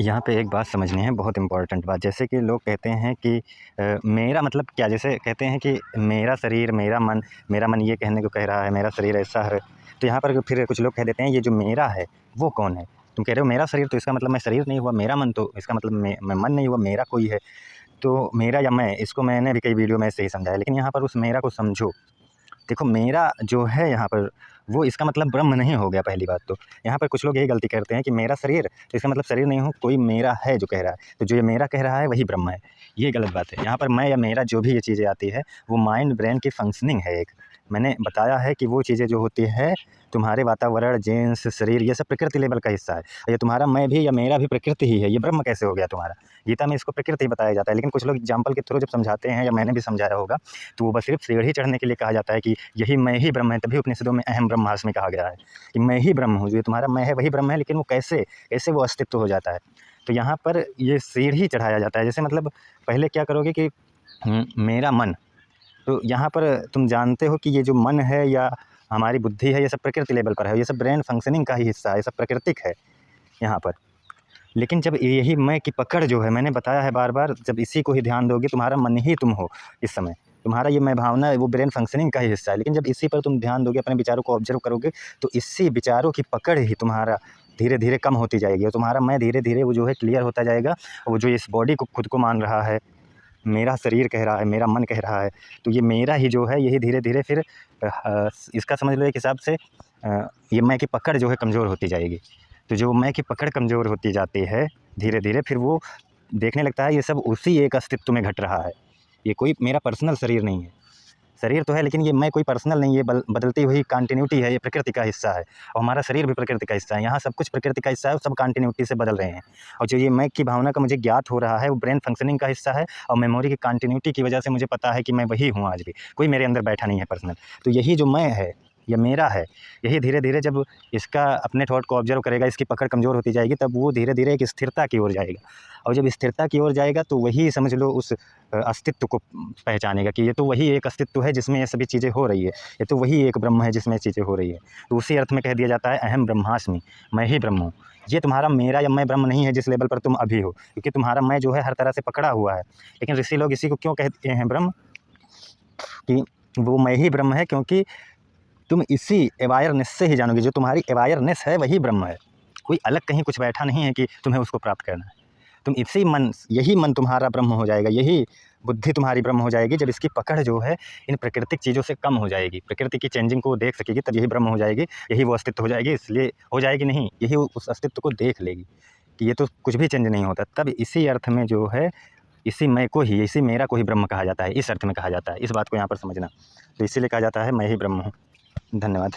यहाँ पे एक बात समझनी है, बहुत इम्पोर्टेंट बात। जैसे कि लोग कहते हैं कि मेरा मतलब क्या, जैसे कहते हैं कि मेरा शरीर, मेरा मन ये कहने को कह रहा है, मेरा शरीर ऐसा है। तो यहाँ पर फिर कुछ लोग कह देते हैं ये जो मेरा है वो कौन है? तुम कह रहे हो मेरा शरीर, तो इसका मतलब मैं शरीर नहीं हुआ। मेरा मन, तो इसका मतलब मैं मन नहीं हुआ, मेरा कोई है। तो मेरा या मैं, इसको मैंने भी कई वीडियो में ऐसे ही समझाया। लेकिन यहाँ पर उस मेरा को समझो। देखो, मेरा जो है यहाँ पर, वो इसका मतलब ब्रह्म नहीं हो गया। पहली बात तो यहाँ पर कुछ लोग यही गलती करते हैं कि मेरा शरीर, तो इसका मतलब शरीर नहीं हो, कोई मेरा है जो कह रहा है। तो जो ये मेरा कह रहा है वही ब्रह्म है। ये गलत बात है। यहाँ पर मैं या मेरा जो भी ये चीज़ें आती है वो माइंड ब्रेन की फंक्शनिंग है एक। मैंने बताया है कि वो चीज़ें जो होती है, तुम्हारे वातावरण, जीन्स, शरीर, ये सब प्रकृति लेवल का हिस्सा है। ये तुम्हारा मैं भी या मेरा भी प्रकृति ही है। ये ब्रह्म कैसे हो गया तुम्हारा? गीता में इसको प्रकृति बताया जाता है। लेकिन कुछ लोग एग्जाम्पल के थ्रू जब समझाते हैं, या मैंने भी समझाया होगा, तो वो बस सिर्फ सीढ़ी चढ़ने के लिए कहा जाता है कि यही मैं ही ब्रह्म है। तभी उपनिषदों में अहम ब्रह्मास्मि कहा गया है कि मैं ही ब्रह्म हूँ। जो तुम्हारा मैं है वही ब्रह्म है। लेकिन वो कैसे वो अस्तित्व हो जाता है? तो यहाँ पर ये सीढ़ी चढ़ाया जाता है। जैसे मतलब पहले क्या करोगे कि मेरा मन, तो यहाँ पर तुम जानते हो कि ये जो मन है या हमारी बुद्धि है, ये सब प्रकृति लेवल पर है। ये सब ब्रेन फंक्शनिंग का ही हिस्सा है, ये सब प्राकृतिक है यहाँ पर। लेकिन जब यही मैं की पकड़ जो है, मैंने बताया है बार बार, जब इसी को ही ध्यान दोगे, तुम्हारा मन ही तुम हो इस समय। तुम्हारा ये मैं भावना है, वो ब्रेन फंक्शनिंग का ही हिस्सा है। लेकिन जब इसी पर तुम ध्यान दोगे, अपने विचारों को ऑब्जर्व करोगे, तो इसी विचारों की पकड़ ही तुम्हारा धीरे धीरे कम होती जाएगी। और तुम्हारा मैं धीरे धीरे वो जो है क्लियर होता जाएगा। और वो जो इस बॉडी को खुद को मान रहा है, मेरा शरीर कह रहा है, मेरा मन कह रहा है, तो ये मेरा ही जो है, यही धीरे धीरे फिर इसका समझ लो एक हिसाब से ये मैं की पकड़ जो है कमज़ोर होती जाएगी। तो जो मैं की पकड़ कमज़ोर होती जाती है धीरे धीरे, फिर वो देखने लगता है ये सब उसी एक अस्तित्व में घट रहा है। ये कोई मेरा पर्सनल शरीर नहीं है। शरीर तो है, लेकिन ये मैं कोई पर्सनल नहीं है। बदलती हुई कंटिन्यूटी है, ये प्रकृति का हिस्सा है। और हमारा शरीर भी प्रकृति का हिस्सा है। यहाँ सब कुछ प्रकृति का हिस्सा है, सब कंटिन्यूटी से बदल रहे हैं। और जो ये मैं की भावना का मुझे ज्ञात हो रहा है, वो ब्रेन फंक्शनिंग का हिस्सा है। और मेमोरी की कंटिन्यूटी की वजह से मुझे पता है कि मैं वही हूँ आज भी, कोई मेरे अंदर बैठा नहीं है पर्सनल। तो यही जो मैं है, ये मेरा है, यही धीरे धीरे जब इसका अपने थॉट को ऑब्जर्व करेगा, इसकी पकड़ कमज़ोर होती जाएगी, तब वो धीरे धीरे एक स्थिरता की ओर जाएगा। और जब स्थिरता की ओर जाएगा, तो वही समझ लो उस अस्तित्व को पहचानेगा कि ये तो वही एक अस्तित्व है जिसमें ये सभी चीज़ें हो रही है। ये तो वही एक ब्रह्म है जिसमें चीज़ें हो रही है। तो उसी अर्थ में कह दिया जाता है अहम ब्रह्मास्मि, मैं ही ब्रह्म हूँ। ये तुम्हारा मेरा या मैं ब्रह्म नहीं है जिस लेवल पर तुम अभी हो, क्योंकि तुम्हारा मैं जो है हर तरह से पकड़ा हुआ है। लेकिन ऋषि लोग इसी को क्यों कहते हैं ब्रह्म, कि वो मैं ही ब्रह्म है, क्योंकि तुम इसी अवेयरनेस से ही जानोगे। जो तुम्हारी अवेयरनेस है वही ब्रह्म है। कोई अलग कहीं कुछ बैठा नहीं है कि तुम्हें उसको प्राप्त करना है। तुम इसी मन, यही मन तुम्हारा ब्रह्म हो जाएगा, यही बुद्धि तुम्हारी ब्रह्म हो जाएगी, जब इसकी पकड़ जो है इन प्राकृतिक चीज़ों से कम हो जाएगी। प्रकृति की चेंजिंग को वो देख सकेगी, तब यही ब्रह्म हो जाएगी, यही वो अस्तित्व हो जाएगी। इसलिए हो जाएगी नहीं, यही उस अस्तित्व को देख लेगी कि ये तो कुछ भी चेंज नहीं होता। तब इसी अर्थ में जो है, इसी मैं को ही, इसी मेरा को ही ब्रह्म कहा जाता है। इस अर्थ में कहा जाता है। इस बात को यहाँ पर समझना। तो इसीलिए कहा जाता है मैं ही ब्रह्म हूँ। धन्यवाद।